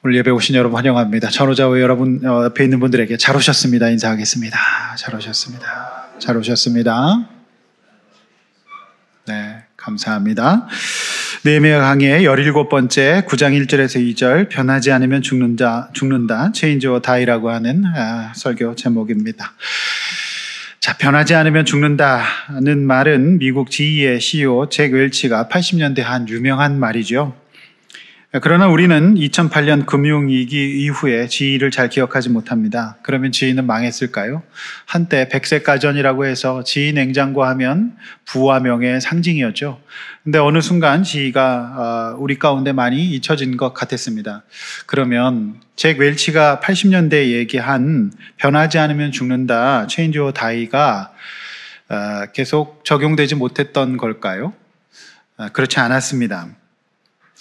오늘 예배 오신 여러분 환영합니다. 전호자회 여러분 옆에 있는 분들에게 잘 오셨습니다. 인사하겠습니다. 잘 오셨습니다. 잘 오셨습니다. 네, 감사합니다. 느헤미야 강의 17번째 9장 1절에서 2절 변하지 않으면 죽는다 Change or Die라고 하는 설교 제목입니다. 자, 변하지 않으면 죽는다는 말은 미국 GE의 CEO 잭 웰치가 80년대 한 유명한 말이죠. 그러나 우리는 2008년 금융위기 이후에 GE를 잘 기억하지 못합니다. 그러면 GE는 망했을까요? 한때 백색 가전이라고 해서 GE 냉장고 하면 부와 명예의 상징이었죠. 근데 어느 순간 GE가 우리 가운데 많이 잊혀진 것 같았습니다. 그러면 잭 웰치가 80년대에 얘기한 변하지 않으면 죽는다 Change or Die가 계속 적용되지 못했던 걸까요? 그렇지 않았습니다.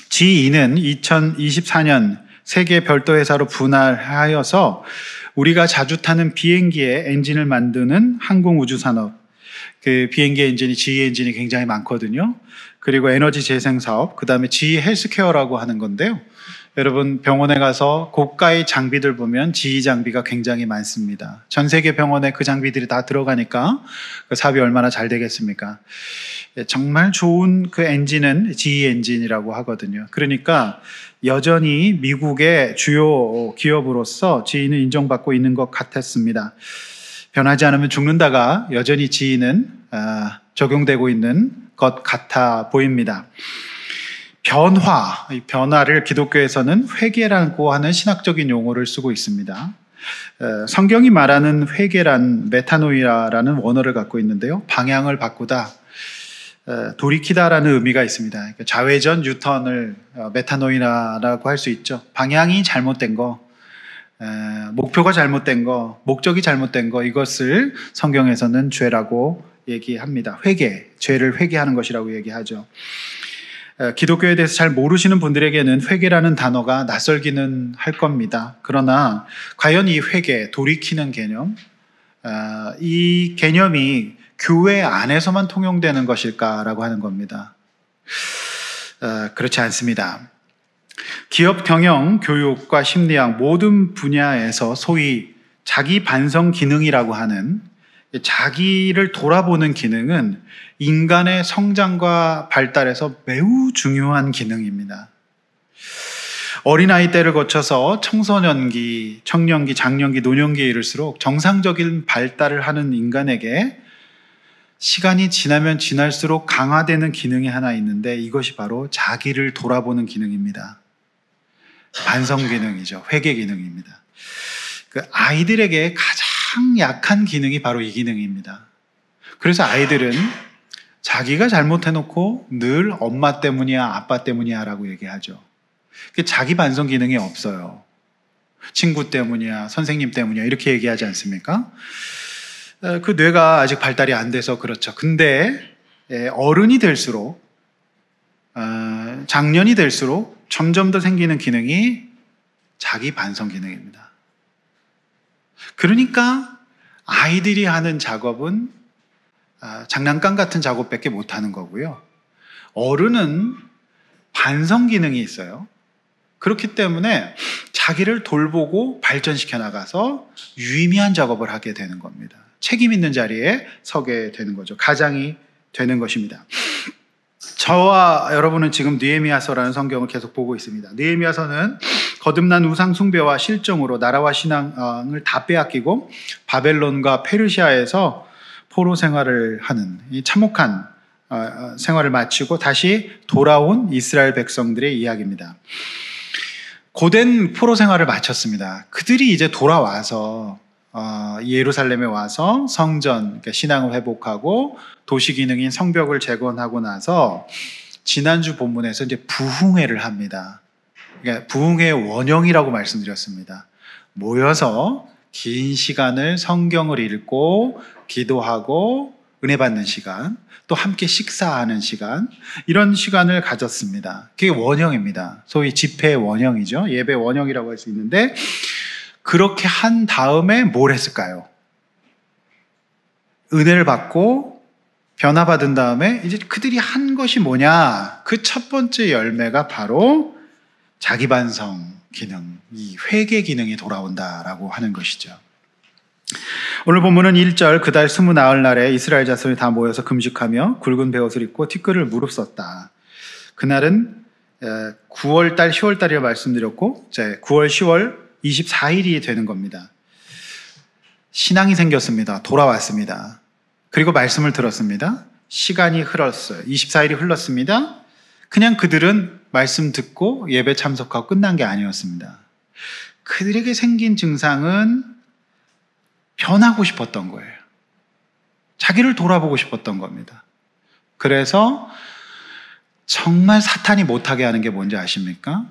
GE는 2024년 세계 별도 회사로 분할하여서 우리가 자주 타는 비행기의 엔진을 만드는 항공우주산업, 그 비행기 엔진이 GE 엔진이 굉장히 많거든요. 그리고 에너지 재생 사업, 그 다음에 GE 헬스케어라고 하는 건데요. 여러분 병원에 가서 고가의 장비들 보면 GE 장비가 굉장히 많습니다. 전 세계 병원에 그 장비들이 다 들어가니까 그 사업이 얼마나 잘 되겠습니까? 정말 좋은 그 엔진은 GE 엔진이라고 하거든요. 그러니까 여전히 미국의 주요 기업으로서 GE는 인정받고 있는 것 같았습니다. 변하지 않으면 죽는다가 여전히 GE는 적용되고 있는 것 같아 보입니다. 이 변화를 기독교에서는 회개라고 하는 신학적인 용어를 쓰고 있습니다. 성경이 말하는 회개란 메타노이아라는 원어를 갖고 있는데요. 방향을 바꾸다, 돌이키다라는 의미가 있습니다. 그러니까 좌회전, 유턴을 메타노이아라고 할 수 있죠. 방향이 잘못된 거, 목표가 잘못된 거, 목적이 잘못된 거, 이것을 성경에서는 죄라고 얘기합니다. 회개, 죄를 회개하는 것이라고 얘기하죠. 기독교에 대해서 잘 모르시는 분들에게는 회개라는 단어가 낯설기는 할 겁니다. 그러나 과연 이 회개, 돌이키는 개념, 이 개념이 교회 안에서만 통용되는 것일까라고 하는 겁니다. 그렇지 않습니다. 기업 경영, 교육과 심리학 모든 분야에서 소위 자기 반성 기능이라고 하는 자기를 돌아보는 기능은 인간의 성장과 발달에서 매우 중요한 기능입니다. 어린아이 때를 거쳐서 청소년기, 청년기, 장년기, 노년기에 이를수록 정상적인 발달을 하는 인간에게 시간이 지나면 지날수록 강화되는 기능이 하나 있는데 이것이 바로 자기를 돌아보는 기능입니다. 반성 기능이죠. 회개 기능입니다. 그 아이들에게 가장 약한 기능이 바로 이 기능입니다. 그래서 아이들은 자기가 잘못해놓고 늘 엄마 때문이야, 아빠 때문이야 라고 얘기하죠. 자기 반성 기능이 없어요. 친구 때문이야, 선생님 때문이야 이렇게 얘기하지 않습니까? 그 뇌가 아직 발달이 안 돼서 그렇죠. 근데 어른이 될수록, 장년이 될수록 점점 더 생기는 기능이 자기 반성 기능입니다. 그러니까 아이들이 하는 작업은 장난감 같은 작업밖에 못하는 거고요. 어른은 반성 기능이 있어요. 그렇기 때문에 자기를 돌보고 발전시켜 나가서 유의미한 작업을 하게 되는 겁니다. 책임 있는 자리에 서게 되는 거죠. 가장이 되는 것입니다. 저와 여러분은 지금 느헤미야서라는 성경을 계속 보고 있습니다. 느헤미야서는 거듭난 우상 숭배와 실정으로 나라와 신앙을 다 빼앗기고 바벨론과 페르시아에서 포로 생활을 하는 이 참혹한 생활을 마치고 다시 돌아온 이스라엘 백성들의 이야기입니다. 고된 포로 생활을 마쳤습니다. 그들이 이제 돌아와서 예루살렘에 와서 성전, 그러니까 신앙을 회복하고 도시 기능인 성벽을 재건하고 나서 지난주 본문에서 이제 부흥회를 합니다. 그러니까 부흥회의 원형이라고 말씀드렸습니다. 모여서 긴 시간을 성경을 읽고 기도하고 은혜 받는 시간, 또 함께 식사하는 시간, 이런 시간을 가졌습니다. 그게 원형입니다. 소위 집회 원형이죠. 예배 원형이라고 할 수 있는데 그렇게 한 다음에 뭘 했을까요? 은혜를 받고 변화받은 다음에 이제 그들이 한 것이 뭐냐? 그 첫 번째 열매가 바로 자기 반성 기능, 이 회개 기능이 돌아온다라고 하는 것이죠. 오늘 본문은 1절 그달 스무 나흘날에 이스라엘 자손이 다 모여서 금식하며 굵은 베옷을 입고 티끌을 무릅썼다. 그날은 9월달 10월달이라 말씀드렸고 이제 9월 10월 24일이 되는 겁니다. 신앙이 생겼습니다. 돌아왔습니다. 그리고 말씀을 들었습니다. 시간이 흘렀어요. 24일이 흘렀습니다. 그냥 그들은 말씀 듣고 예배 참석하고 끝난 게 아니었습니다. 그들에게 생긴 증상은 변하고 싶었던 거예요. 자기를 돌아보고 싶었던 겁니다. 그래서 정말 사탄이 못하게 하는 게 뭔지 아십니까?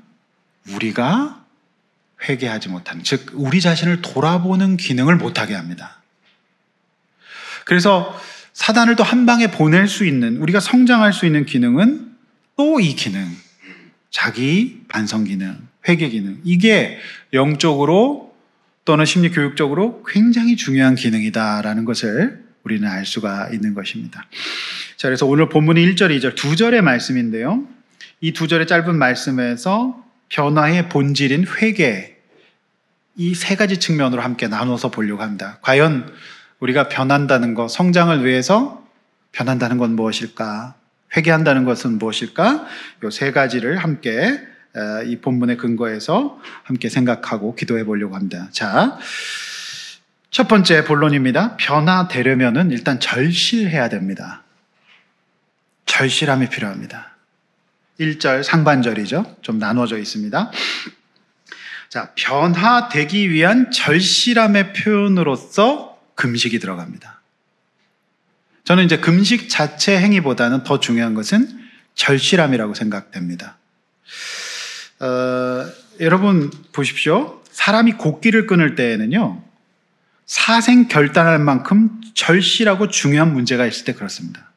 우리가 회개하지 못하는, 즉 우리 자신을 돌아보는 기능을 못하게 합니다. 그래서 사단을 또 한 방에 보낼 수 있는, 우리가 성장할 수 있는 기능은 또 이 기능, 자기 반성 기능, 회개 기능, 이게 영적으로 또는 심리 교육적으로 굉장히 중요한 기능이다라는 것을 우리는 알 수가 있는 것입니다. 자, 그래서 오늘 본문이 1절, 2절, 2절의 말씀인데요. 이 2절의 짧은 말씀에서 변화의 본질인 회개, 이 세 가지 측면으로 함께 나눠서 보려고 합니다. 과연 우리가 변한다는 것, 성장을 위해서 변한다는 건 무엇일까? 회개한다는 것은 무엇일까? 이 세 가지를 함께 이 본문의 근거에서 함께 생각하고 기도해 보려고 합니다. 자, 첫 번째 본론입니다. 변화되려면은 일단 절실해야 됩니다. 절실함이 필요합니다. 1절 상반절이죠. 좀 나눠져 있습니다. 자, 변화되기 위한 절실함의 표현으로서 금식이 들어갑니다. 저는 이제 금식 자체 행위보다는 더 중요한 것은 절실함이라고 생각됩니다. 여러분 보십시오. 사람이 곡기를 끊을 때에는요, 사생 결단할 만큼 절실하고 중요한 문제가 있을 때 그렇습니다.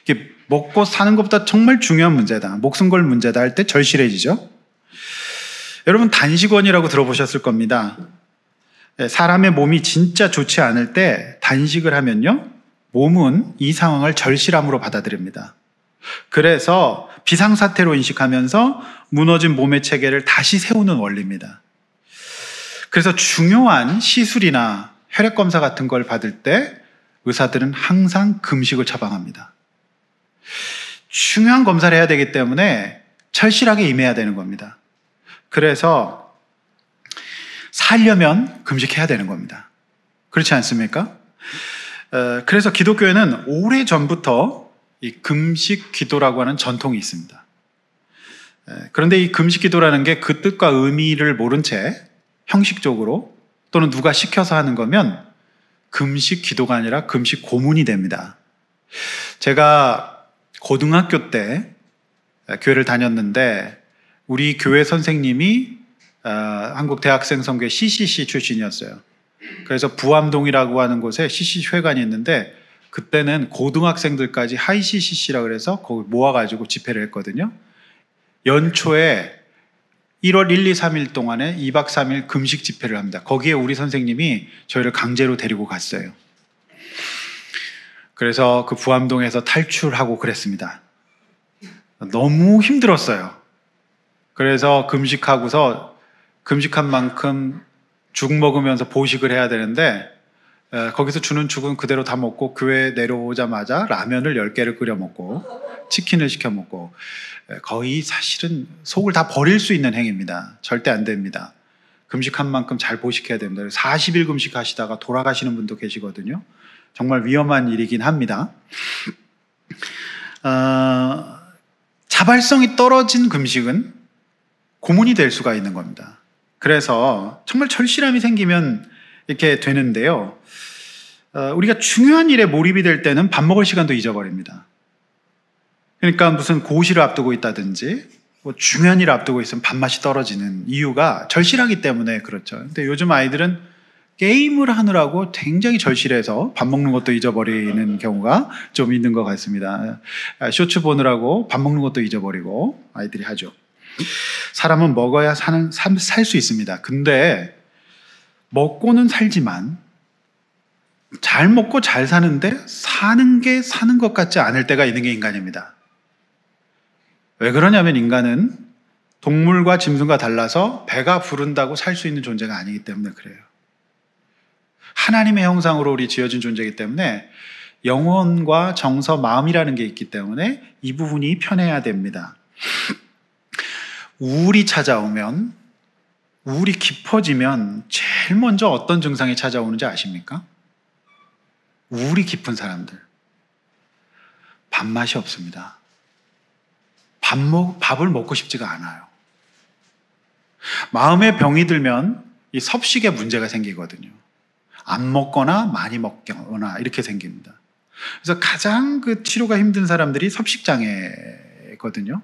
이게 먹고 사는 것보다 정말 중요한 문제다, 목숨 걸 문제다 할 때 절실해지죠. 여러분 단식원이라고 들어보셨을 겁니다. 사람의 몸이 진짜 좋지 않을 때 단식을 하면요, 몸은 이 상황을 절실함으로 받아들입니다. 그래서 비상사태로 인식하면서 무너진 몸의 체계를 다시 세우는 원리입니다. 그래서 중요한 시술이나 혈액검사 같은 걸 받을 때 의사들은 항상 금식을 처방합니다. 중요한 검사를 해야 되기 때문에 절실하게 임해야 되는 겁니다. 그래서 살려면 금식해야 되는 겁니다. 그렇지 않습니까? 그래서 기독교에는 오래전부터 이 금식 기도라고 하는 전통이 있습니다. 그런데 이 금식 기도라는 게 그 뜻과 의미를 모른 채 형식적으로 또는 누가 시켜서 하는 거면 금식 기도가 아니라 금식 고문이 됩니다. 제가 고등학교 때 교회를 다녔는데 우리 교회 선생님이 한국대학생선교회 CCC 출신이었어요. 그래서 부암동이라고 하는 곳에 CCC 회관이 있는데 그때는 고등학생들까지 하이 CCC라 그래서 거기 모아가지고 집회를 했거든요. 연초에 1월 1, 2, 3일 동안에 2박 3일 금식 집회를 합니다. 거기에 우리 선생님이 저희를 강제로 데리고 갔어요. 그래서 그 부암동에서 탈출하고 그랬습니다. 너무 힘들었어요. 그래서 금식하고서 금식한 만큼 죽 먹으면서 보식을 해야 되는데 거기서 주는 죽은 그대로 다 먹고 교회 내려오자마자 라면을 10개를 끓여 먹고 치킨을 시켜 먹고 거의 사실은 속을 다 버릴 수 있는 행위입니다. 절대 안 됩니다. 금식한 만큼 잘 보식해야 됩니다. 40일 금식하시다가 돌아가시는 분도 계시거든요. 정말 위험한 일이긴 합니다. 자발성이 떨어진 금식은 고문이 될 수가 있는 겁니다. 그래서 정말 절실함이 생기면 이렇게 되는데요. 우리가 중요한 일에 몰입이 될 때는 밥 먹을 시간도 잊어버립니다. 그러니까 무슨 고시를 앞두고 있다든지 뭐 중요한 일을 앞두고 있으면 밥맛이 떨어지는 이유가 절실하기 때문에 그렇죠. 근데 요즘 아이들은 게임을 하느라고 굉장히 절실해서 밥 먹는 것도 잊어버리는 경우가 좀 있는 것 같습니다. 쇼츠 보느라고 밥 먹는 것도 잊어버리고 아이들이 하죠. 사람은 먹어야 살 수 있습니다. 근데 먹고는 살지만 잘 먹고 잘 사는데 사는 게 사는 것 같지 않을 때가 있는 게 인간입니다. 왜 그러냐면 인간은 동물과 짐승과 달라서 배가 부른다고 살 수 있는 존재가 아니기 때문에 그래요. 하나님의 형상으로 우리 지어진 존재이기 때문에 영혼과 정서, 마음이라는 게 있기 때문에 이 부분이 편해야 됩니다. 우울이 찾아오면, 우울이 깊어지면 제일 먼저 어떤 증상이 찾아오는지 아십니까? 우울이 깊은 사람들. 밥맛이 없습니다. 밥을 먹고 싶지가 않아요. 마음에 병이 들면 이 섭식에 문제가 생기거든요. 안 먹거나 많이 먹거나 이렇게 생깁니다. 그래서 가장 그 치료가 힘든 사람들이 섭식장애거든요.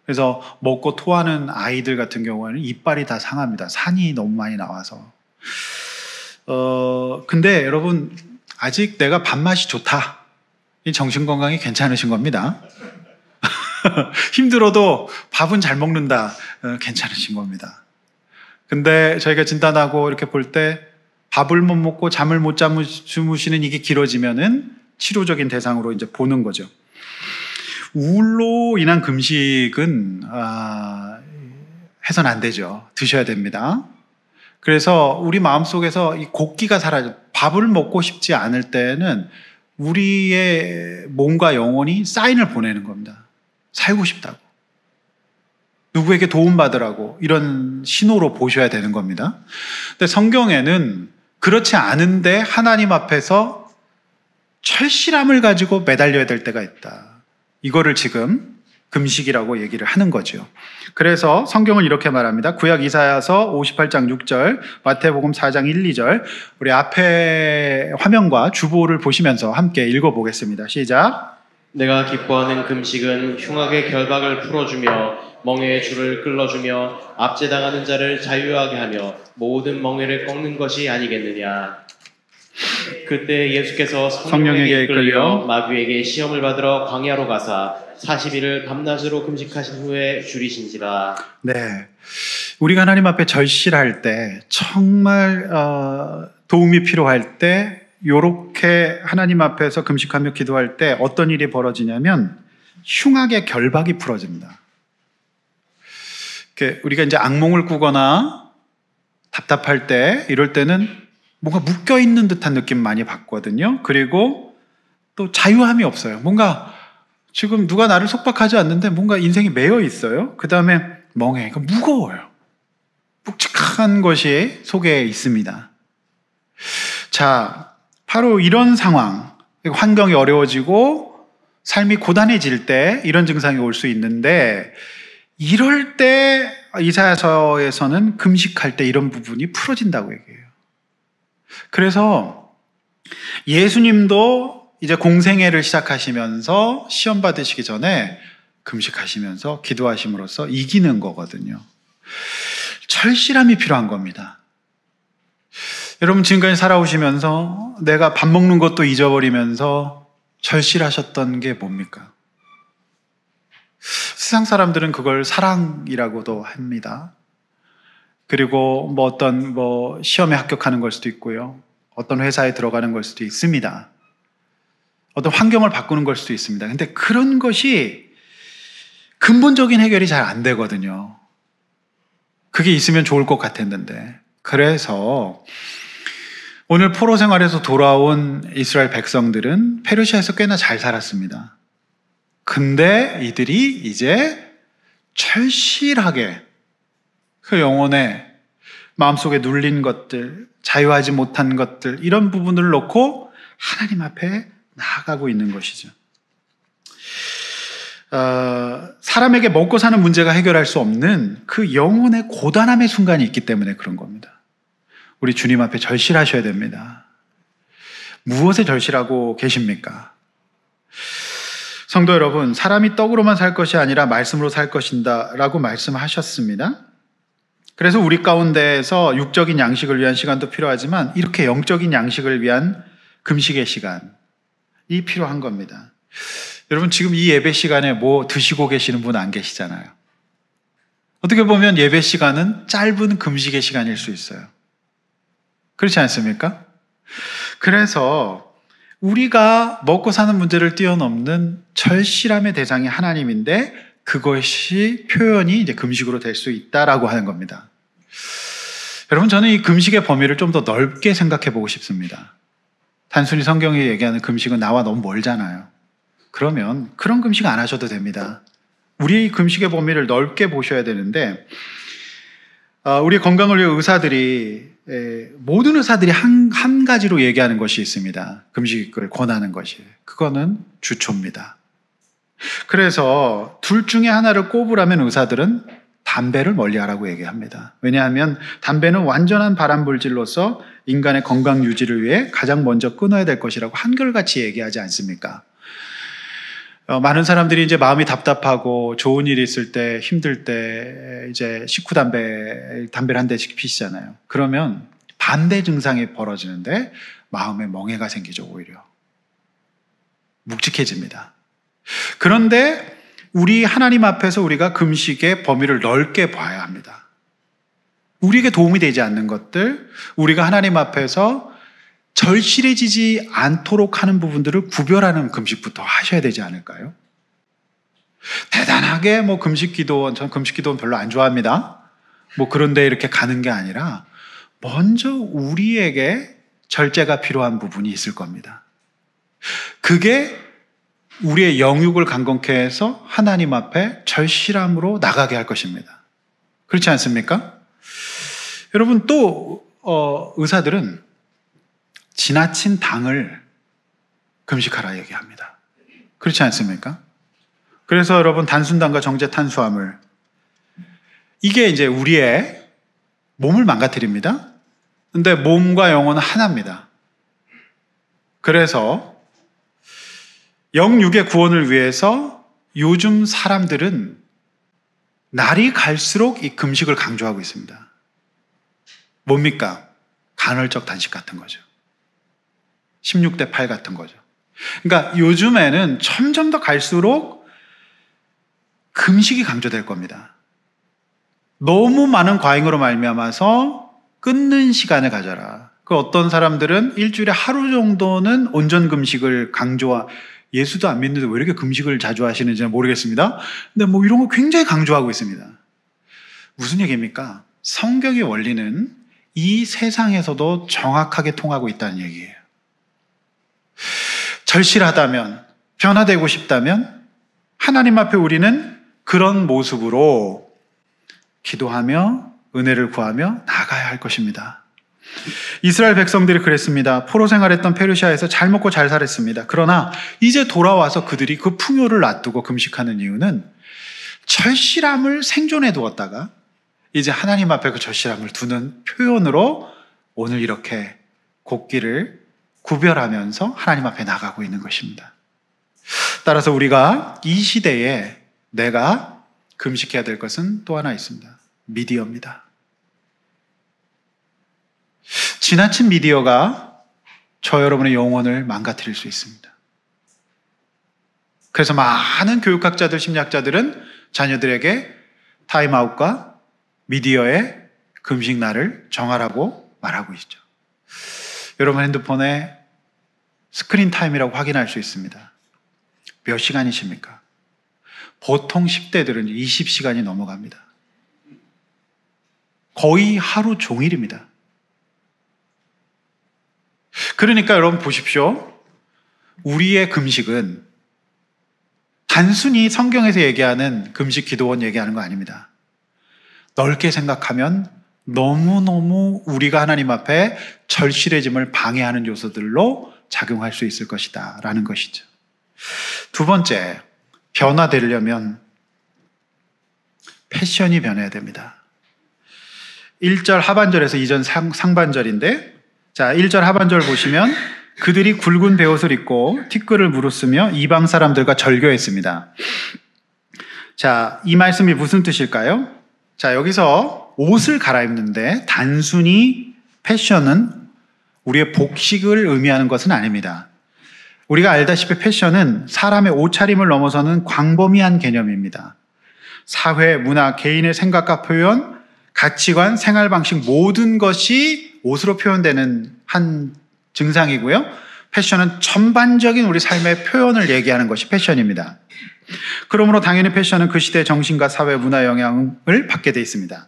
그래서 먹고 토하는 아이들 같은 경우에는 이빨이 다 상합니다. 산이 너무 많이 나와서. 근데 여러분, 아직 내가 밥맛이 좋다. 이 정신건강이 괜찮으신 겁니다. 힘들어도 밥은 잘 먹는다. 괜찮으신 겁니다. 근데 저희가 진단하고 이렇게 볼 때 밥을 못 먹고 잠을 못 주무시는 이게 길어지면은 치료적인 대상으로 이제 보는 거죠. 우울로 인한 금식은 해서는 안 되죠. 드셔야 됩니다. 그래서 우리 마음속에서 이 곡기가 사라져. 밥을 먹고 싶지 않을 때는 우리의 몸과 영혼이 사인을 보내는 겁니다. 살고 싶다고. 누구에게 도움받으라고 이런 신호로 보셔야 되는 겁니다. 근데 성경에는 그렇지 않은데 하나님 앞에서 철실함을 가지고 매달려야 될 때가 있다. 이거를 지금 금식이라고 얘기를 하는 거죠. 그래서 성경은 이렇게 말합니다. 구약 이사야서 58장 6절, 마태복음 4장 1, 2절. 우리 앞에 화면과 주보를 보시면서 함께 읽어보겠습니다. 시작. 내가 기뻐하는 금식은 흉악의 결박을 풀어주며 멍에의 줄을 끌어주며 압제당하는 자를 자유하게 하며 모든 멍에를 꺾는 것이 아니겠느냐. 그때 예수께서 성령에게 이끌려 마귀에게 시험을 받으러 광야로 가사 40일을 밤낮으로 금식하신 후에 줄이신지라. 네, 우리가 하나님 앞에 절실할 때, 정말 도움이 필요할 때, 요렇게 하나님 앞에서 금식하며 기도할 때 어떤 일이 벌어지냐면 흉악의 결박이 풀어집니다. 우리가 이제 악몽을 꾸거나 답답할 때, 이럴 때는 뭔가 묶여있는 듯한 느낌 많이 받거든요. 그리고 또 자유함이 없어요. 뭔가 지금 누가 나를 속박하지 않는데 뭔가 인생이 매여 있어요. 그 다음에 멍해. 무거워요. 묵직한 것이 속에 있습니다. 자, 바로 이런 상황, 환경이 어려워지고 삶이 고단해질 때 이런 증상이 올 수 있는데, 이럴 때 이사야서에서는 금식할 때 이런 부분이 풀어진다고 얘기해요. 그래서 예수님도 이제 공생애를 시작하시면서 시험 받으시기 전에 금식하시면서 기도하심으로써 이기는 거거든요. 철실함이 필요한 겁니다. 여러분, 지금까지 살아오시면서 내가 밥 먹는 것도 잊어버리면서 절실하셨던 게 뭡니까? 세상 사람들은 그걸 사랑이라고도 합니다. 그리고 어떤 시험에 합격하는 걸 수도 있고요. 어떤 회사에 들어가는 걸 수도 있습니다. 어떤 환경을 바꾸는 걸 수도 있습니다. 근데 그런 것이 근본적인 해결이 잘 안 되거든요. 그게 있으면 좋을 것 같았는데. 그래서 오늘 포로 생활에서 돌아온 이스라엘 백성들은 페르시아에서 꽤나 잘 살았습니다. 근데 이들이 이제 철실하게 그 영혼의 마음속에 눌린 것들, 자유하지 못한 것들, 이런 부분을 놓고 하나님 앞에 나아가고 있는 것이죠. 사람에게 먹고 사는 문제가 해결할 수 없는 그 영혼의 고단함의 순간이 있기 때문에 그런 겁니다. 우리 주님 앞에 절실하셔야 됩니다. 무엇에 절실하고 계십니까? 성도 여러분, 사람이 떡으로만 살 것이 아니라 말씀으로 살 것이다 라고 말씀하셨습니다. 그래서 우리 가운데에서 육적인 양식을 위한 시간도 필요하지만 이렇게 영적인 양식을 위한 금식의 시간이 필요한 겁니다. 여러분, 지금 이 예배 시간에 뭐 드시고 계시는 분 안 계시잖아요. 어떻게 보면 예배 시간은 짧은 금식의 시간일 수 있어요. 그렇지 않습니까? 그래서 우리가 먹고 사는 문제를 뛰어넘는 절실함의 대상이 하나님인데, 그것이 표현이 이제 금식으로 될 수 있다라고 하는 겁니다. 여러분, 저는 이 금식의 범위를 좀 더 넓게 생각해 보고 싶습니다. 단순히 성경이 얘기하는 금식은 나와 너무 멀잖아요. 그러면 그런 금식 안 하셔도 됩니다. 우리 금식의 범위를 넓게 보셔야 되는데, 우리 건강을 위해 모든 의사들이 한 가지로 얘기하는 것이 있습니다. 금식을 권하는 것이. 그거는 주초입니다. 그래서 둘 중에 하나를 꼽으라면 의사들은 담배를 멀리하라고 얘기합니다. 왜냐하면 담배는 완전한 발암물질로서 인간의 건강 유지를 위해 가장 먼저 끊어야 될 것이라고 한결같이 얘기하지 않습니까? 많은 사람들이 이제 마음이 답답하고 좋은 일이 있을 때, 힘들 때 이제 식후 담배를 한 대씩 피시잖아요. 그러면 반대 증상이 벌어지는데 마음에 멍해가 생기죠. 오히려 묵직해집니다. 그런데 우리 하나님 앞에서 우리가 금식의 범위를 넓게 봐야 합니다. 우리에게 도움이 되지 않는 것들, 우리가 하나님 앞에서 절실해지지 않도록 하는 부분들을 구별하는 금식부터 하셔야 되지 않을까요? 대단하게 저는 금식 기도원 별로 안 좋아합니다. 그런데 이렇게 가는 게 아니라 먼저 우리에게 절제가 필요한 부분이 있을 겁니다. 그게 우리의 영육을 강건케 해서 하나님 앞에 절실함으로 나가게 할 것입니다. 그렇지 않습니까? 여러분, 또 의사들은 지나친 당을 금식하라 얘기합니다. 그렇지 않습니까? 그래서 여러분, 단순당과 정제탄수화물, 이게 이제 우리의 몸을 망가뜨립니다. 근데 몸과 영혼은 하나입니다. 그래서 영육의 구원을 위해서 요즘 사람들은 날이 갈수록 이 금식을 강조하고 있습니다. 뭡니까? 간헐적 단식 같은 거죠. 16대 8 같은 거죠. 그러니까 요즘에는 점점 더 갈수록 금식이 강조될 겁니다. 너무 많은 과잉으로 말미암아서 끊는 시간을 가져라. 어떤 사람들은 일주일에 하루 정도는 온전 금식을 예수도 안 믿는데 왜 이렇게 금식을 자주 하시는지는 모르겠습니다. 근데 이런 거 굉장히 강조하고 있습니다. 무슨 얘기입니까? 성경의 원리는 이 세상에서도 정확하게 통하고 있다는 얘기예요. 절실하다면, 변화되고 싶다면 하나님 앞에 우리는 그런 모습으로 기도하며 은혜를 구하며 나가야 할 것입니다. 이스라엘 백성들이 그랬습니다. 포로 생활했던 페르시아에서 잘 먹고 잘 살았습니다. 그러나 이제 돌아와서 그들이 그 풍요를 놔두고 금식하는 이유는 절실함을 생존해 두었다가 이제 하나님 앞에 그 절실함을 두는 표현으로 오늘 이렇게 곡기를 구별하면서 하나님 앞에 나가고 있는 것입니다. 따라서 우리가 이 시대에 내가 금식해야 될 것은 또 하나 있습니다. 미디어입니다. 지나친 미디어가 저 여러분의 영혼을 망가뜨릴 수 있습니다. 그래서 많은 교육학자들, 심리학자들은 자녀들에게 타임아웃과 미디어의 금식날을 정하라고 말하고 있죠. 여러분 핸드폰에 스크린 타임이라고 확인할 수 있습니다. 몇 시간이십니까? 보통 10대들은 20시간이 넘어갑니다. 거의 하루 종일입니다. 그러니까 여러분 보십시오. 우리의 금식은 단순히 성경에서 얘기하는 금식 기도원 얘기하는 거 아닙니다. 넓게 생각하면 너무너무 우리가 하나님 앞에 절실해짐을 방해하는 요소들로 작용할 수 있을 것이다 라는 것이죠. 두 번째, 변화되려면 패션이 변해야 됩니다. 1절 하반절에서 2절 상반절인데, 자, 1절 하반절 보시면 그들이 굵은 베옷을 입고 티끌을 물었으며 이방 사람들과 절교했습니다. 자, 이 말씀이 무슨 뜻일까요? 자, 여기서 옷을 갈아입는데 단순히 패션은 우리의 복식을 의미하는 것은 아닙니다. 우리가 알다시피 패션은 사람의 옷차림을 넘어서는 광범위한 개념입니다. 사회, 문화, 개인의 생각과 표현, 가치관, 생활 방식 모든 것이 옷으로 표현되는 한 증상이고요. 패션은 전반적인 우리 삶의 표현을 얘기하는 것이 패션입니다. 그러므로 당연히 패션은 그 시대의 정신과 사회 문화 영향을 받게 돼 있습니다.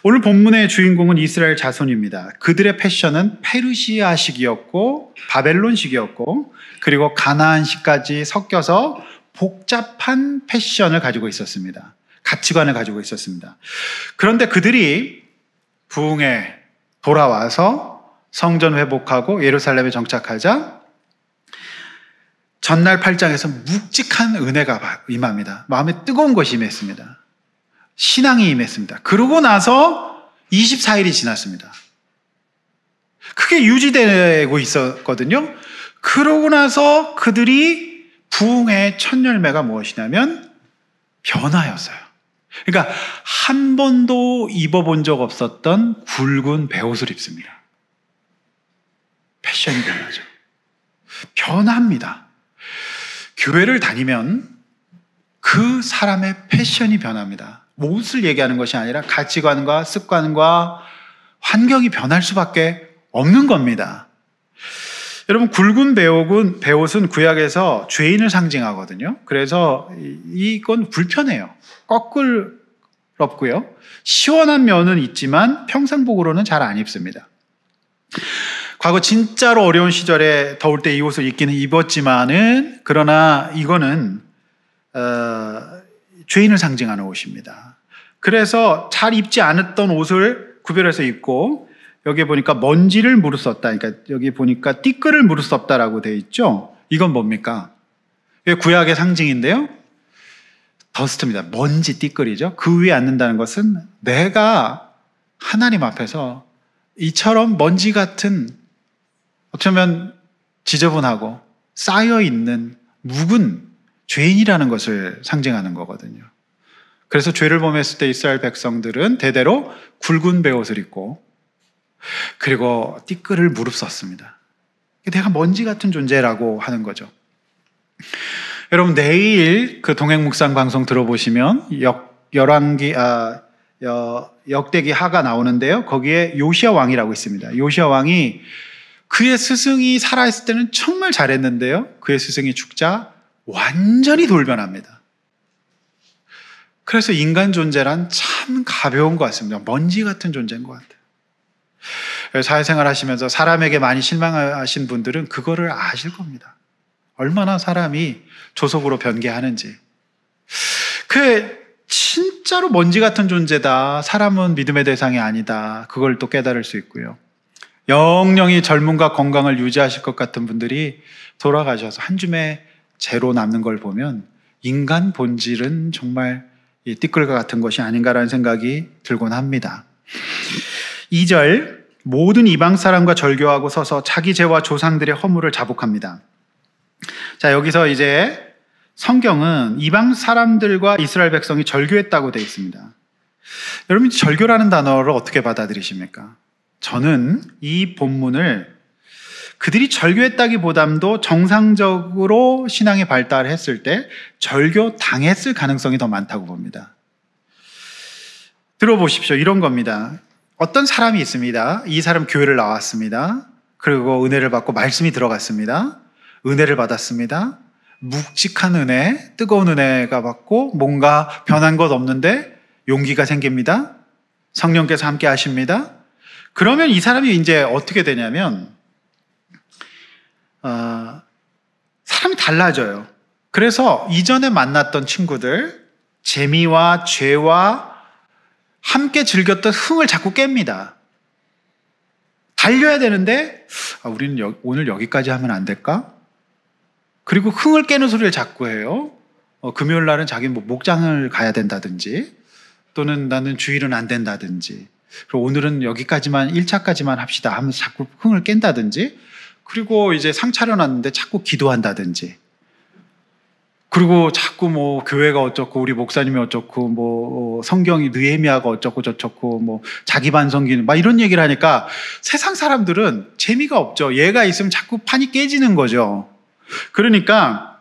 오늘 본문의 주인공은 이스라엘 자손입니다. 그들의 패션은 페르시아식이었고 바벨론식이었고 그리고 가나안식까지 섞여서 복잡한 패션을 가지고 있었습니다. 가치관을 가지고 있었습니다. 그런데 그들이 부흥에 돌아와서 성전 회복하고 예루살렘에 정착하자 전날 8장에서 묵직한 은혜가 임합니다. 마음에 뜨거운 것이 임했습니다. 신앙이 임했습니다. 그러고 나서 24일이 지났습니다. 그게 유지되고 있었거든요. 그러고 나서 그들이 부흥의 첫 열매가 무엇이냐면 변화였어요. 그러니까 한 번도 입어본 적 없었던 굵은 베옷을 입습니다. 패션이 변하죠. 변합니다. 교회를 다니면 그 사람의 패션이 변합니다. 옷을 얘기하는 것이 아니라 가치관과 습관과 환경이 변할 수밖에 없는 겁니다. 여러분, 굵은 베옷은 구약에서 죄인을 상징하거든요. 그래서 이건 불편해요. 꺼끌럽고요. 시원한 면은 있지만 평상복으로는 잘 안 입습니다. 과거 진짜로 어려운 시절에 더울 때 이 옷을 입기는 입었지만은 그러나 이거는 죄인을 상징하는 옷입니다. 그래서 잘 입지 않았던 옷을 구별해서 입고 여기에 보니까 먼지를 무릅썼다. 그러니까 여기 보니까 띠끌을 무릅썼다라고 되어 있죠. 이건 뭡니까? 이게 구약의 상징인데요. 더스트입니다. 먼지 띠끌이죠. 그 위에 앉는다는 것은 내가 하나님 앞에서 이처럼 먼지 같은 어쩌면 지저분하고 쌓여있는 묵은 죄인이라는 것을 상징하는 거거든요. 그래서 죄를 범했을 때 이스라엘 백성들은 대대로 굵은 베옷을 입고 그리고 띠끌을 무릅썼습니다. 내가 먼지 같은 존재라고 하는 거죠. 여러분, 내일 그 동행 묵상 방송 들어보시면 역대기 하가 나오는데요. 거기에 요시야 왕이라고 있습니다. 요시야 왕이 그의 스승이 살아있을 때는 정말 잘했는데요. 그의 스승이 죽자 완전히 돌변합니다. 그래서 인간 존재란 참 가벼운 것 같습니다. 먼지 같은 존재인 것 같아요. 사회생활 하시면서 사람에게 많이 실망하신 분들은 그거를 아실 겁니다. 얼마나 사람이 조속으로 변개하는지. 그 진짜로 먼지 같은 존재다. 사람은 믿음의 대상이 아니다. 그걸 또 깨달을 수 있고요. 영영이 젊음과 건강을 유지하실 것 같은 분들이 돌아가셔서 한 줌의 재로 남는 걸 보면 인간 본질은 정말 이 띠끌과 같은 것이 아닌가라는 생각이 들곤 합니다. 2절, 모든 이방 사람과 절교하고 서서 자기 죄와 조상들의 허물을 자복합니다. 자, 여기서 이제 성경은 이방 사람들과 이스라엘 백성이 절교했다고 되어 있습니다. 여러분, 절교라는 단어를 어떻게 받아들이십니까? 저는 이 본문을 그들이 절교했다기보다도 정상적으로 신앙의 발달을 했을 때 절교 당했을 가능성이 더 많다고 봅니다. 들어보십시오. 이런 겁니다. 어떤 사람이 있습니다. 이 사람 교회를 나왔습니다. 그리고 은혜를 받고 말씀이 들어갔습니다. 은혜를 받았습니다. 묵직한 은혜, 뜨거운 은혜가 받고 뭔가 변한 것 없는데 용기가 생깁니다. 성령께서 함께 하십니다. 그러면 이 사람이 이제 어떻게 되냐면 사람이 달라져요. 그래서 이전에 만났던 친구들, 재미와 죄와 함께 즐겼던 흥을 자꾸 깹니다. 달려야 되는데 우리는 오늘 여기까지 하면 안 될까? 그리고 흥을 깨는 소리를 자꾸 해요. 금요일 날은 자기 목장을 가야 된다든지 또는 나는 주일은 안 된다든지 그리고 오늘은 여기까지만 1차까지만 합시다 하면서 자꾸 흥을 깬다든지 그리고 이제 상 차려놨는데 자꾸 기도한다든지 그리고 자꾸 뭐 교회가 어쩌고 우리 목사님이 어쩌고 뭐 성경이 느헤미야가 어쩌고 저쩌고 뭐 자기 반성기는 막 이런 얘기를 하니까 세상 사람들은 재미가 없죠. 얘가 있으면 자꾸 판이 깨지는 거죠. 그러니까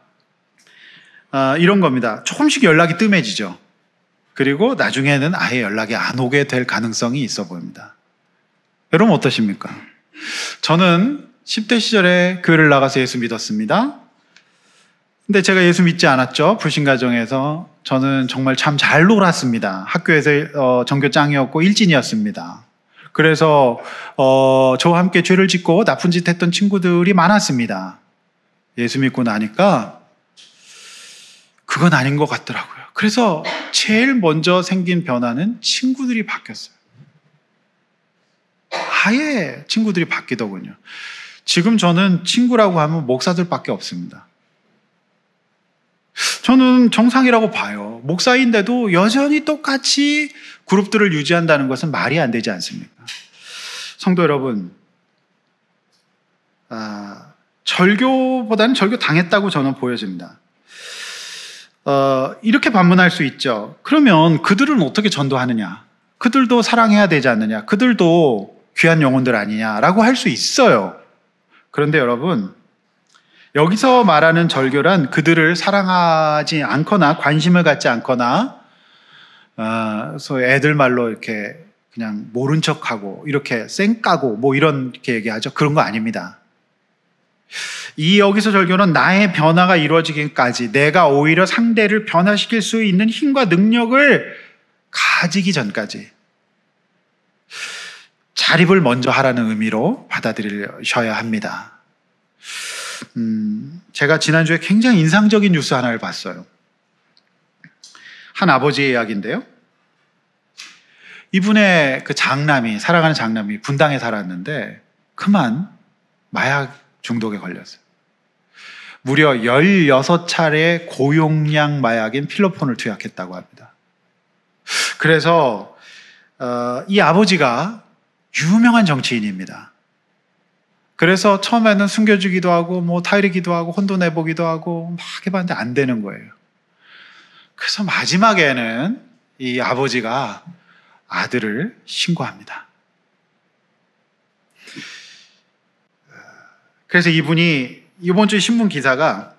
이런 겁니다. 조금씩 연락이 뜸해지죠. 그리고 나중에는 아예 연락이 안 오게 될 가능성이 있어 보입니다. 여러분 어떠십니까? 저는 10대 시절에 교회를 나가서 예수 믿었습니다. 근데 제가 예수 믿지 않았죠. 불신가정에서. 저는 정말 참 잘 놀았습니다. 학교에서 전교 짱이었고 일진이었습니다. 그래서 저와 함께 죄를 짓고 나쁜 짓 했던 친구들이 많았습니다. 예수 믿고 나니까 그건 아닌 것 같더라고요. 그래서 제일 먼저 생긴 변화는 친구들이 바뀌었어요. 아예 친구들이 바뀌더군요. 지금 저는 친구라고 하면 목사들밖에 없습니다. 저는 정상이라고 봐요. 목사인데도 여전히 똑같이 그룹들을 유지한다는 것은 말이 안 되지 않습니까? 성도 여러분, 절교보다는 절교 당했다고 저는 보여집니다. 이렇게 반문할 수 있죠. 그러면 그들은 어떻게 전도하느냐? 그들도 사랑해야 되지 않느냐? 그들도 귀한 영혼들 아니냐라고 할 수 있어요. 그런데 여러분, 여기서 말하는 절교란 그들을 사랑하지 않거나 관심을 갖지 않거나 소위 애들 말로 이렇게 그냥 모른 척하고 이렇게 쌩까고 뭐 이렇게 얘기하죠. 그런 거 아닙니다. 이 여기서 절교는 나의 변화가 이루어지기까지 내가 오히려 상대를 변화시킬 수 있는 힘과 능력을 가지기 전까지 자립을 먼저 하라는 의미로 받아들이셔야 합니다. 제가 지난주에 굉장히 인상적인 뉴스 하나를 봤어요. 한 아버지의 이야기인데요. 이분의 그 장남이, 사랑하는 장남이 분당에 살았는데 그만 마약 중독에 걸렸어요. 무려 16차례 고용량 마약인 필로폰을 투약했다고 합니다. 그래서 이 아버지가 유명한 정치인입니다. 그래서 처음에는 숨겨주기도 하고 뭐 타이르기도 하고 혼돈 내보기도 하고 막 해봤는데 안 되는 거예요. 그래서 마지막에는 이 아버지가 아들을 신고합니다. 그래서 이분이 이번 주 신문 기사가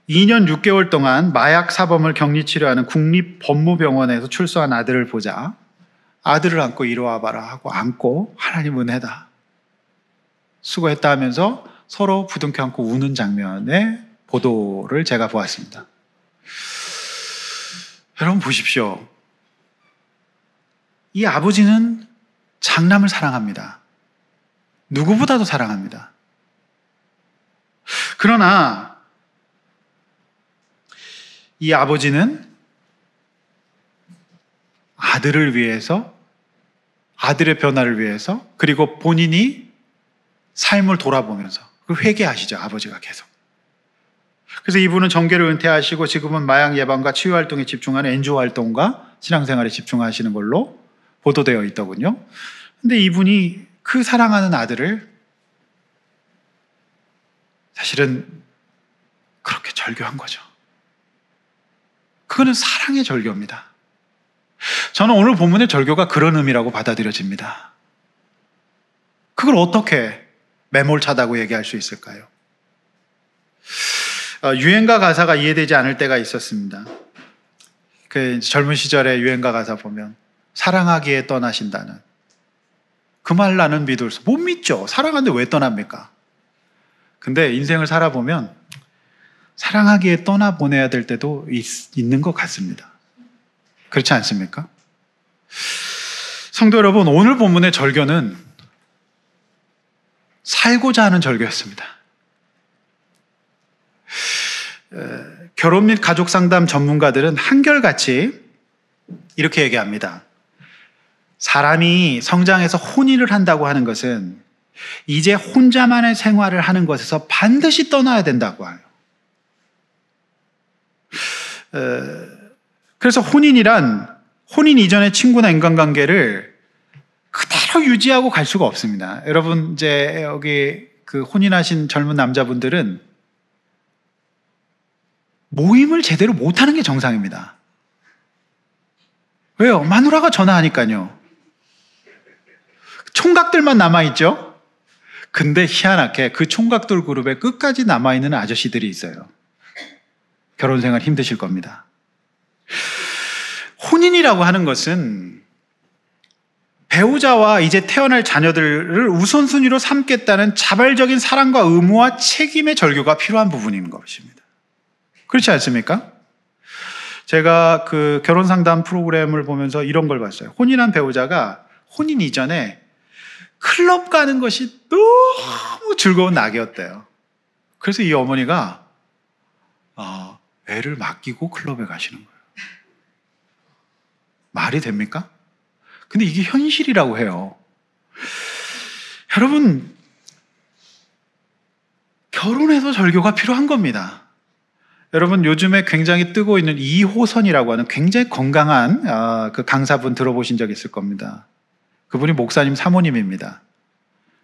2년 6개월 동안 마약 사범을 격리치료하는 국립법무병원에서 출소한 아들을 보자 아들을 안고 이리 와봐라 하고 안고 하나님 은혜다. 수고했다 하면서 서로 부둥켜 안고 우는 장면의 보도를 제가 보았습니다. 여러분 보십시오. 이 아버지는 장남을 사랑합니다. 누구보다도 사랑합니다. 그러나 이 아버지는 아들을 위해서, 아들의 변화를 위해서, 그리고 본인이 삶을 돌아보면서 회개하시죠. 아버지가 계속. 그래서 이분은 정계를 은퇴하시고 지금은 마약 예방과 치유 활동에 집중하는 NGO 활동과 신앙생활에 집중하시는 걸로 보도되어 있더군요. 근데 이분이 그 사랑하는 아들을 사실은 그렇게 절교한 거죠. 그거는 사랑의 절교입니다. 저는 오늘 본문의 절교가 그런 의미라고 받아들여집니다. 그걸 어떻게 매몰차다고 얘기할 수 있을까요? 유행가 가사가 이해되지 않을 때가 있었습니다. 그 젊은 시절의 유행가 가사 보면 사랑하기에 떠나신다는 그 말 나는 믿을 수 못 믿죠. 사랑하는데 왜 떠납니까? 근데 인생을 살아보면 사랑하기에 떠나보내야 될 때도 있는 것 같습니다. 그렇지 않습니까? 성도 여러분, 오늘 본문의 절교는 살고자 하는 절교였습니다. 결혼 및 가족 상담 전문가들은 한결같이 이렇게 얘기합니다. 사람이 성장해서 혼인을 한다고 하는 것은 이제 혼자만의 생활을 하는 것에서 반드시 떠나야 된다고 해요. 그래서 혼인 이전의 친구나 인간관계를 그대로 유지하고 갈 수가 없습니다. 여러분, 이제 여기 그 혼인하신 젊은 남자분들은 모임을 제대로 못하는 게 정상입니다. 왜요? 마누라가 전화하니까요. 총각들만 남아있죠? 근데 희한하게 그 총각들 그룹에 끝까지 남아있는 아저씨들이 있어요. 결혼 생활 힘드실 겁니다. 혼인이라고 하는 것은 배우자와 이제 태어날 자녀들을 우선순위로 삼겠다는 자발적인 사랑과 의무와 책임의 절교가 필요한 부분인 것입니다. 그렇지 않습니까? 제가 그 결혼 상담 프로그램을 보면서 이런 걸 봤어요. 혼인한 배우자가 혼인 이전에 클럽 가는 것이 너무 즐거운 낙이었대요. 그래서 이 어머니가 애를 맡기고 클럽에 가시는 거예요. 말이 됩니까? 근데 이게 현실이라고 해요. 여러분, 결혼해서 절교가 필요한 겁니다. 여러분, 요즘에 굉장히 뜨고 있는 2호선이라고 하는 굉장히 건강한 그 강사분 들어보신 적 있을 겁니다. 그분이 목사님 사모님입니다.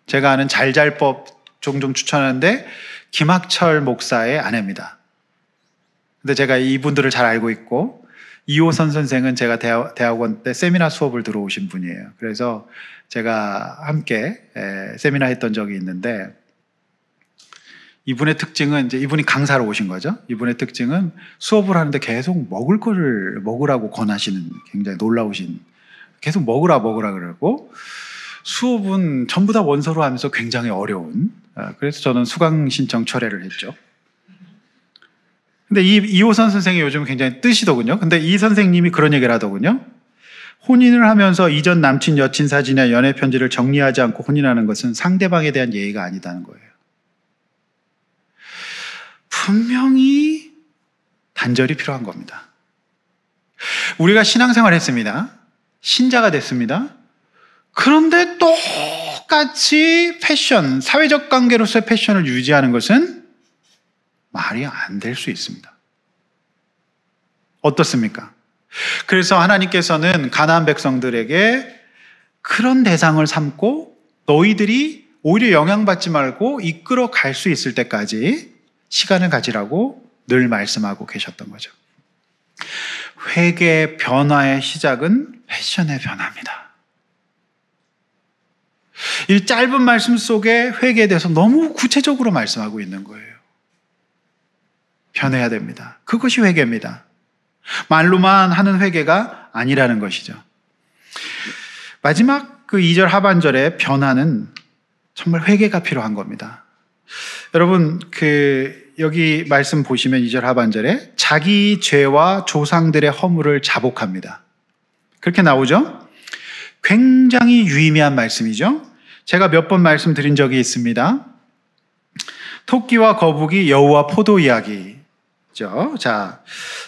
제가 아는 잘잘법 종종 추천하는데 김학철 목사의 아내입니다. 근데 제가 이분들을 잘 알고 있고, 이호선 선생은 제가 대학원 때 세미나 수업을 들어오신 분이에요. 그래서 제가 함께 세미나 했던 적이 있는데, 이분의 특징은, 이제 이분이 강사로 오신 거죠. 이분의 특징은 수업을 하는데 계속 먹을 거를 먹으라고 권하시는, 굉장히 놀라우신, 계속 먹으라 그러고, 수업은 전부 다 원서로 하면서 굉장히 어려운, 그래서 저는 수강 신청 철회를 했죠. 근데 이호선 선생이 요즘 굉장히 뜨시더군요. 근데 이 선생님이 그런 얘기를 하더군요. 혼인을 하면서 이전 남친, 여친 사진이나 연애 편지를 정리하지 않고 혼인하는 것은 상대방에 대한 예의가 아니다는 거예요. 분명히 단절이 필요한 겁니다. 우리가 신앙생활 했습니다. 신자가 됐습니다. 그런데 똑같이 패션, 사회적 관계로서의 패션을 유지하는 것은 말이 안 될 수 있습니다. 어떻습니까? 그래서 하나님께서는 가나안 백성들에게 그런 대상을 삼고 너희들이 오히려 영향받지 말고 이끌어 갈 수 있을 때까지 시간을 가지라고 늘 말씀하고 계셨던 거죠. 회개의 변화의 시작은 패션의 변화입니다. 이 짧은 말씀 속에 회개에 대해서 너무 구체적으로 말씀하고 있는 거예요. 변해야 됩니다. 그것이 회개입니다. 말로만 하는 회개가 아니라는 것이죠. 마지막 그 2절 하반절의 변화는 정말 회개가 필요한 겁니다. 여러분, 여기 말씀 보시면 2절 하반절에 자기 죄와 조상들의 허물을 자복합니다. 그렇게 나오죠? 굉장히 유의미한 말씀이죠. 제가 몇 번 말씀드린 적이 있습니다. 토끼와 거북이, 여우와 포도 이야기죠. 자,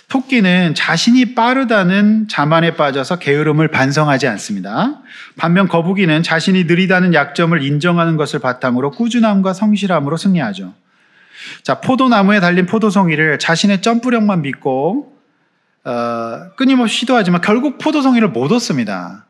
토끼는 자신이 빠르다는 자만에 빠져서 게으름을 반성하지 않습니다. 반면 거북이는 자신이 느리다는 약점을 인정하는 것을 바탕으로 꾸준함과 성실함으로 승리하죠. 자, 포도나무에 달린 포도송이를 자신의 점프력만 믿고 끊임없이 시도하지만 결국 포도송이를 못 얻습니다.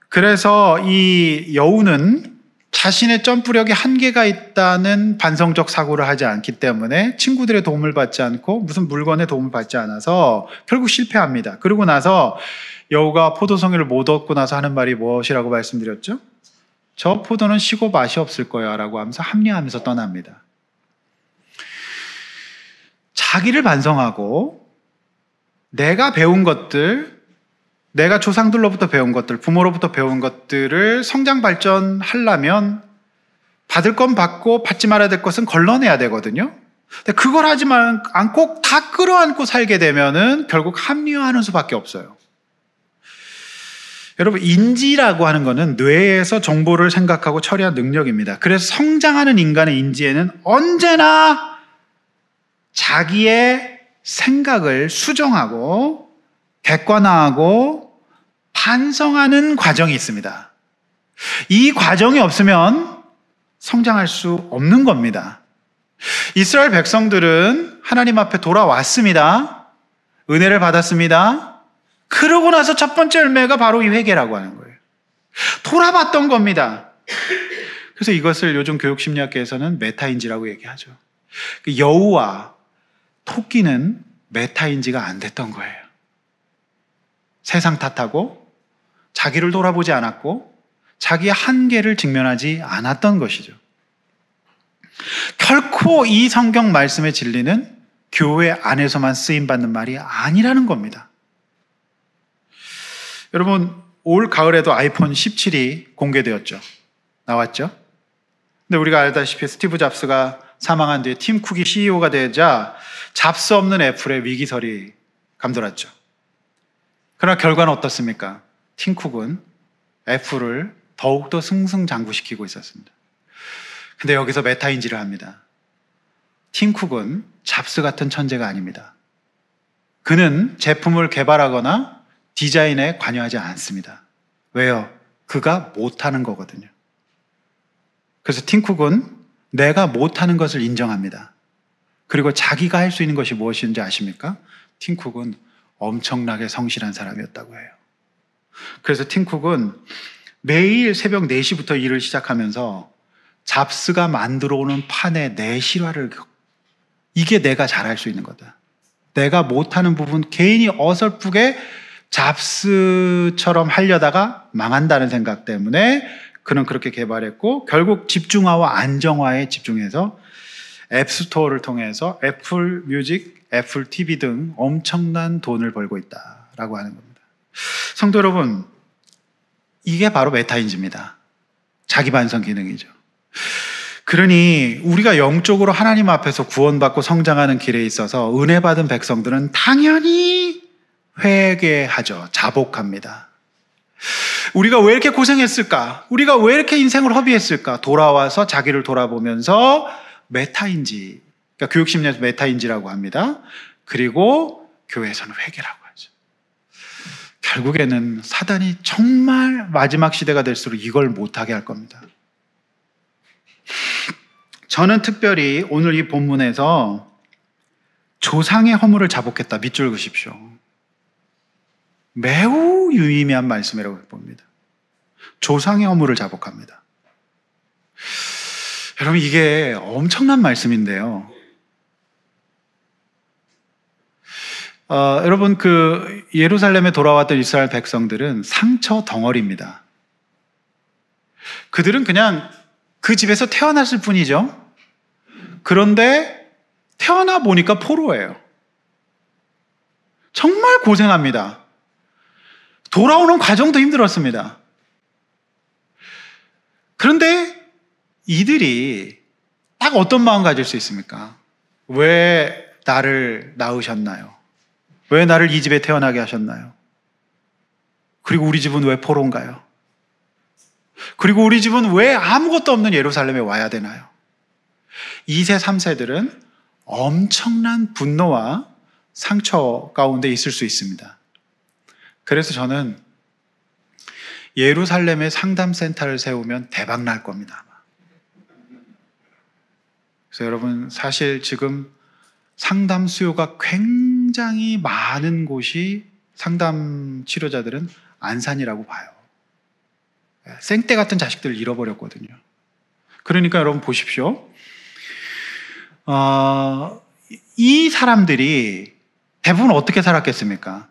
그래서 이 여우는 자신의 점프력에 한계가 있다는 반성적 사고를 하지 않기 때문에 친구들의 도움을 받지 않고 무슨 물건의 도움을 받지 않아서 결국 실패합니다. 그러고 나서 여우가 포도송이를 못 얻고 나서 하는 말이 무엇이라고 말씀드렸죠? 저 포도는 시고 맛이 없을 거야 라고 하면서 합리화하면서 떠납니다. 자기를 반성하고 내가 배운 것들, 내가 조상들로부터 배운 것들, 부모로부터 배운 것들을 성장 발전하려면 받을 건 받고 받지 말아야 될 것은 걸러내야 되거든요. 근데 그걸 하지 않고 다 끌어안고 살게 되면은 결국 합리화하는 수밖에 없어요. 여러분, 인지라고 하는 것은 뇌에서 정보를 생각하고 처리하는 능력입니다. 그래서 성장하는 인간의 인지에는 언제나 자기의 생각을 수정하고 객관화하고 반성하는 과정이 있습니다. 이 과정이 없으면 성장할 수 없는 겁니다. 이스라엘 백성들은 하나님 앞에 돌아왔습니다. 은혜를 받았습니다. 그러고 나서 첫 번째 열매가 바로 이 회개라고 하는 거예요. 돌아봤던 겁니다. 그래서 이것을 요즘 교육심리학계에서는 메타인지라고 얘기하죠. 여우와 토끼는 메타인지가 안 됐던 거예요. 세상 탓하고 자기를 돌아보지 않았고 자기의 한계를 직면하지 않았던 것이죠. 결코 이 성경 말씀의 진리는 교회 안에서만 쓰임받는 말이 아니라는 겁니다. 여러분, 올 가을에도 아이폰 17이 공개되었죠. 나왔죠. 근데 우리가 알다시피 스티브 잡스가 사망한 뒤에 팀 쿡이 CEO가 되자 잡스 없는 애플의 위기설이 감돌았죠. 그러나 결과는 어떻습니까? 팀 쿡은 애플을 더욱더 승승장구시키고 있었습니다. 근데 여기서 메타인지를 합니다. 팀 쿡은 잡스 같은 천재가 아닙니다. 그는 제품을 개발하거나 디자인에 관여하지 않습니다. 왜요? 그가 못하는 거거든요. 그래서 팀 쿡은 내가 못하는 것을 인정합니다. 그리고 자기가 할 수 있는 것이 무엇인지 아십니까? 팀 쿡은 엄청나게 성실한 사람이었다고 해요. 그래서 팀 쿡은 매일 새벽 4시부터 일을 시작하면서 잡스가 만들어 오는 판에 내 실화를 이게 내가 잘할 수 있는 거다. 내가 못하는 부분 괜히 어설프게 잡스처럼 하려다가 망한다는 생각 때문에 그는 그렇게 개발했고 결국 집중화와 안정화에 집중해서 앱스토어를 통해서 애플 뮤직, 애플 TV 등 엄청난 돈을 벌고 있다라고 하는 겁니다. 성도 여러분, 이게 바로 메타인지입니다. 자기 반성 기능이죠. 그러니 우리가 영적으로 하나님 앞에서 구원받고 성장하는 길에 있어서 은혜 받은 백성들은 당연히 회개하죠. 자복합니다. 우리가 왜 이렇게 고생했을까? 우리가 왜 이렇게 인생을 허비했을까? 돌아와서 자기를 돌아보면서 메타인지, 그러니까 교육심리에서 메타인지라고 합니다. 그리고 교회에서는 회개라고 하죠. 결국에는 사단이 정말 마지막 시대가 될수록 이걸 못하게 할 겁니다. 저는 특별히 오늘 이 본문에서 조상의 허물을 자복했다. 밑줄 그십시오. 매우 유의미한 말씀이라고 봅니다. 조상의 허물을 자복합니다. 여러분, 이게 엄청난 말씀인데요. 여러분, 그 예루살렘에 돌아왔던 이스라엘 백성들은 상처 덩어리입니다. 그들은 그냥 그 집에서 태어났을 뿐이죠. 그런데 태어나 보니까 포로예요. 정말 고생합니다. 돌아오는 과정도 힘들었습니다. 그런데 이들이 딱 어떤 마음 가질 수 있습니까? 왜 나를 낳으셨나요? 왜 나를 이 집에 태어나게 하셨나요? 그리고 우리 집은 왜 포로인가요? 그리고 우리 집은 왜 아무것도 없는 예루살렘에 와야 되나요? 2세, 3세들은 엄청난 분노와 상처 가운데 있을 수 있습니다. 그래서 저는 예루살렘에 상담센터를 세우면 대박 날 겁니다. 그래서 여러분, 사실 지금 상담 수요가 굉장히 많은 곳이 상담 치료자들은 안산이라고 봐요. 생떼 같은 자식들을 잃어버렸거든요. 그러니까 여러분 보십시오. 이 사람들이 대부분 어떻게 살았겠습니까?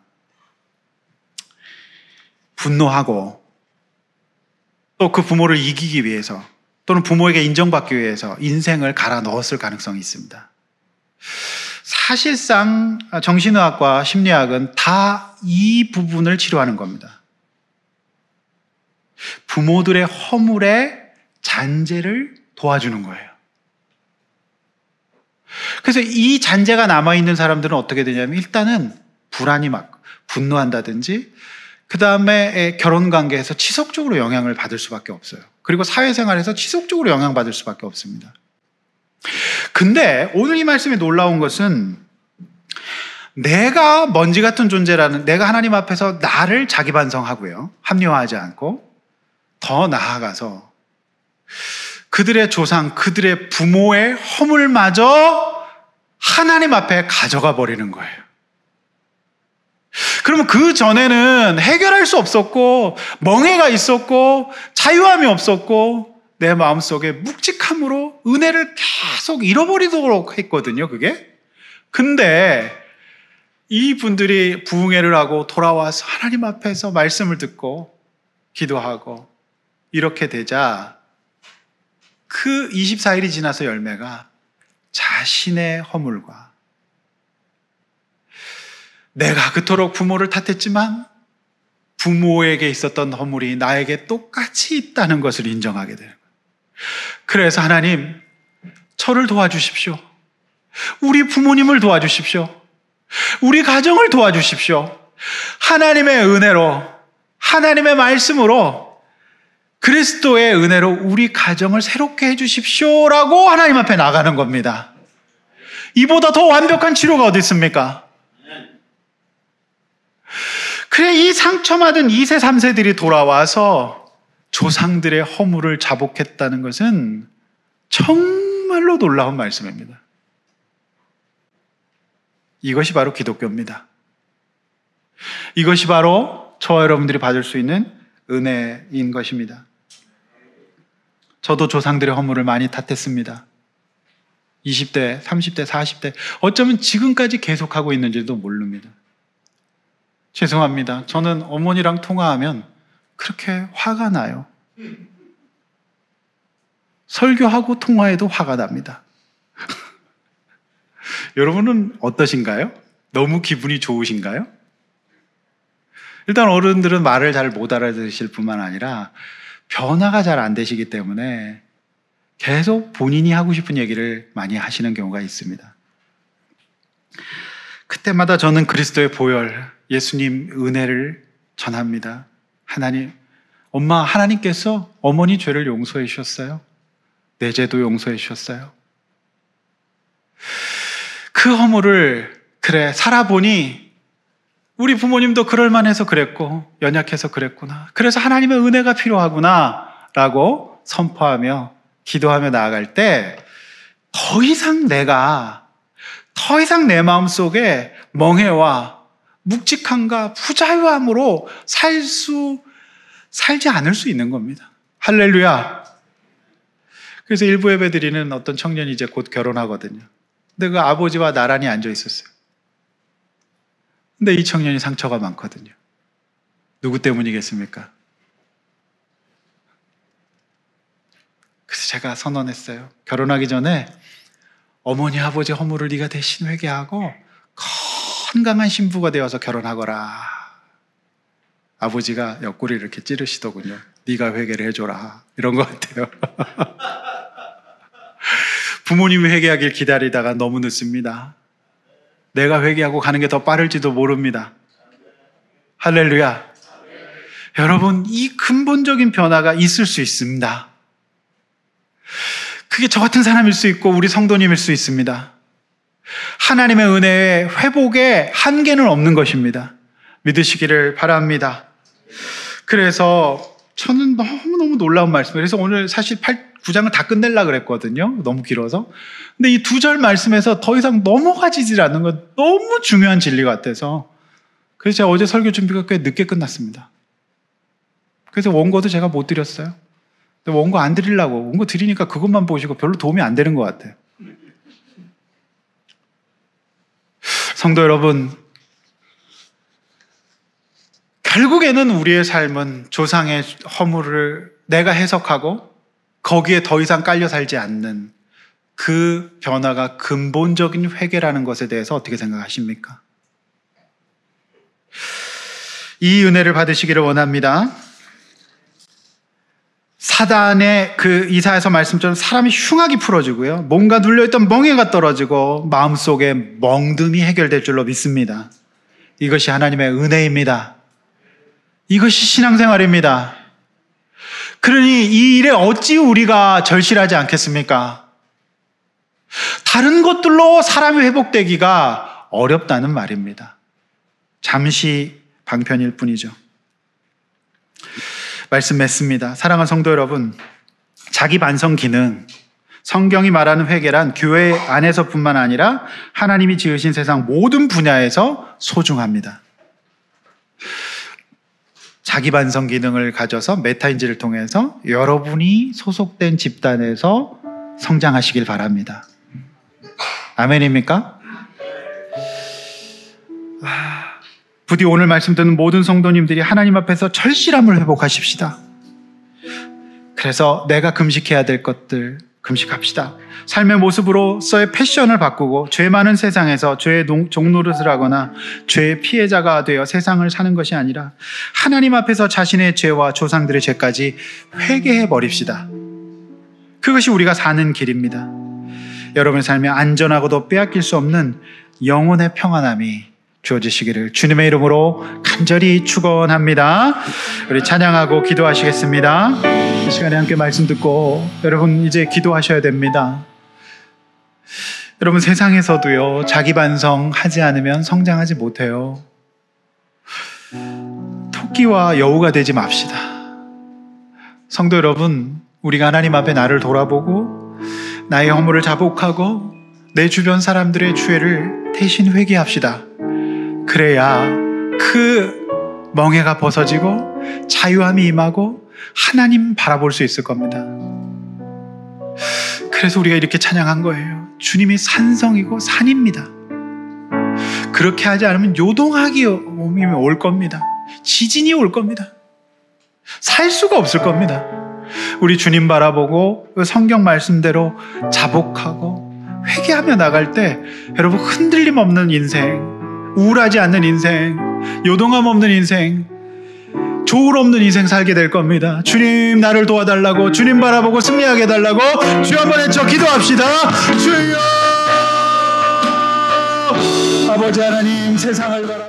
분노하고 또 그 부모를 이기기 위해서 또는 부모에게 인정받기 위해서 인생을 갈아 넣었을 가능성이 있습니다. 사실상 정신의학과 심리학은 다 이 부분을 치료하는 겁니다. 부모들의 허물의 잔재를 도와주는 거예요. 그래서 이 잔재가 남아있는 사람들은 어떻게 되냐면 일단은 불안이 막 분노한다든지 그 다음에 결혼관계에서 지속적으로 영향을 받을 수밖에 없어요. 그리고 사회생활에서 지속적으로 영향받을 수밖에 없습니다. 근데 오늘 이 말씀이 놀라운 것은 내가 먼지 같은 존재라는, 내가 하나님 앞에서 나를 자기 반성하고요, 합리화하지 않고 더 나아가서 그들의 조상, 그들의 부모의 허물마저 하나님 앞에 가져가 버리는 거예요. 그러면 그 전에는 해결할 수 없었고 멍해가 있었고 자유함이 없었고 내 마음속에 묵직함으로 은혜를 계속 잃어버리도록 했거든요, 그게. 근데 이분들이 부흥회를 하고 돌아와서 하나님 앞에서 말씀을 듣고 기도하고 이렇게 되자 그 24일이 지나서 열매가 자신의 허물과 내가 그토록 부모를 탓했지만 부모에게 있었던 허물이 나에게 똑같이 있다는 것을 인정하게 되는 거예요. 그래서 하나님, 저를 도와주십시오. 우리 부모님을 도와주십시오. 우리 가정을 도와주십시오. 하나님의 은혜로, 하나님의 말씀으로, 그리스도의 은혜로 우리 가정을 새롭게 해주십시오라고 하나님 앞에 나가는 겁니다. 이보다 더 완벽한 치료가 어디 있습니까? 그래, 이 상처받은 2세, 3세들이 돌아와서 조상들의 허물을 자복했다는 것은 정말로 놀라운 말씀입니다. 이것이 바로 기독교입니다. 이것이 바로 저와 여러분들이 받을 수 있는 은혜인 것입니다. 저도 조상들의 허물을 많이 탓했습니다. 20대, 30대, 40대, 어쩌면 지금까지 계속하고 있는지도 모릅니다. 죄송합니다. 저는 어머니랑 통화하면 그렇게 화가 나요. 설교하고 통화해도 화가 납니다. 여러분은 어떠신가요? 너무 기분이 좋으신가요? 일단 어른들은 말을 잘 못 알아들으실 뿐만 아니라 변화가 잘 안 되시기 때문에 계속 본인이 하고 싶은 얘기를 많이 하시는 경우가 있습니다. 그때마다 저는 그리스도의 보혈, 예수님 은혜를 전합니다. 하나님, 엄마, 하나님께서 어머니 죄를 용서해 주셨어요. 내 죄도 용서해 주셨어요. 그 허물을 그래 살아보니 우리 부모님도 그럴만해서 그랬고 연약해서 그랬구나. 그래서 하나님의 은혜가 필요하구나 라고 선포하며 기도하며 나아갈 때 더 이상 내 마음속에 멍해와 묵직함과 부자유함으로 살지 않을 수 있는 겁니다. 할렐루야. 그래서 일부 예배 드리는 어떤 청년이 이제 곧 결혼하거든요. 근데 그 아버지와 나란히 앉아 있었어요. 근데 이 청년이 상처가 많거든요. 누구 때문이겠습니까? 그래서 제가 선언했어요. 결혼하기 전에 어머니 아버지 허물을 네가 대신 회개하고 건강한 신부가 되어서 결혼하거라. 아버지가 옆구리를 이렇게 찌르시더군요. 네가 회개를 해줘라. 이런 것 같아요. 부모님이 회개하길 기다리다가 너무 늦습니다. 내가 회개하고 가는 게 더 빠를지도 모릅니다. 할렐루야. 여러분, 이 근본적인 변화가 있을 수 있습니다. 그게 저 같은 사람일 수 있고 우리 성도님일 수 있습니다. 하나님의 은혜의 회복에 한계는 없는 것입니다. 믿으시기를 바랍니다. 그래서 저는 너무너무 놀라운 말씀이에요. 그래서 오늘 사실 9장을 다 끝내려고 그랬거든요. 너무 길어서. 근데 이 2절 말씀에서 더 이상 넘어가지질 않는 건 너무 중요한 진리 같아서 그래서 제가 어제 설교 준비가 꽤 늦게 끝났습니다. 그래서 원고도 제가 못 드렸어요. 근데 원고 안 드리려고 원고 드리니까 그것만 보시고 별로 도움이 안 되는 것 같아요. 성도 여러분, 결국에는 우리의 삶은 조상의 허물을 내가 해석하고 거기에 더 이상 깔려 살지 않는 그 변화가 근본적인 회개라는 것에 대해서 어떻게 생각하십니까? 이 은혜를 받으시기를 원합니다. 사단의 그 이사야서 말씀처럼 사람이 흉악이 풀어지고요. 뭔가 눌려있던 멍에가 떨어지고 마음속에 멍듦이 해결될 줄로 믿습니다. 이것이 하나님의 은혜입니다. 이것이 신앙생활입니다. 그러니 이 일에 어찌 우리가 절실하지 않겠습니까? 다른 것들로 사람이 회복되기가 어렵다는 말입니다. 잠시 방편일 뿐이죠. 말씀 맺습니다. 사랑하는 성도 여러분, 자기 반성 기능, 성경이 말하는 회개란 교회 안에서뿐만 아니라 하나님이 지으신 세상 모든 분야에서 소중합니다. 자기 반성 기능을 가져서 메타인지를 통해서 여러분이 소속된 집단에서 성장하시길 바랍니다. 아멘입니까? 부디 오늘 말씀 듣는 모든 성도님들이 하나님 앞에서 절실함을 회복하십시다. 그래서 내가 금식해야 될 것들 금식합시다. 삶의 모습으로서의 패션을 바꾸고 죄 많은 세상에서 죄의 종노릇을 하거나 죄의 피해자가 되어 세상을 사는 것이 아니라 하나님 앞에서 자신의 죄와 조상들의 죄까지 회개해 버립시다. 그것이 우리가 사는 길입니다. 여러분의 삶에 안전하고도 빼앗길 수 없는 영혼의 평안함이 주어지시기를 주님의 이름으로 간절히 축원합니다. 우리 찬양하고 기도하시겠습니다. 이 시간에 함께 말씀 듣고 여러분 이제 기도하셔야 됩니다. 여러분 세상에서도요, 자기 반성하지 않으면 성장하지 못해요. 토끼와 여우가 되지 맙시다. 성도 여러분, 우리가 하나님 앞에 나를 돌아보고 나의 허물을 자복하고 내 주변 사람들의 죄를 대신 회개합시다. 그래야 그 멍에가 벗어지고 자유함이 임하고 하나님 바라볼 수 있을 겁니다. 그래서 우리가 이렇게 찬양한 거예요. 주님이 산성이고 산입니다. 그렇게 하지 않으면 요동하기 올 겁니다. 지진이 올 겁니다. 살 수가 없을 겁니다. 우리 주님 바라보고 성경 말씀대로 자복하고 회개하며 나갈 때 여러분 흔들림 없는 인생, 우울하지 않는 인생, 요동함 없는 인생, 조울 없는 인생 살게 될 겁니다. 주님 나를 도와달라고, 주님 바라보고 승리하게 해달라고 주여 한번 외쳐 기도합시다. 주여, 아버지 하나님, 세상을 바라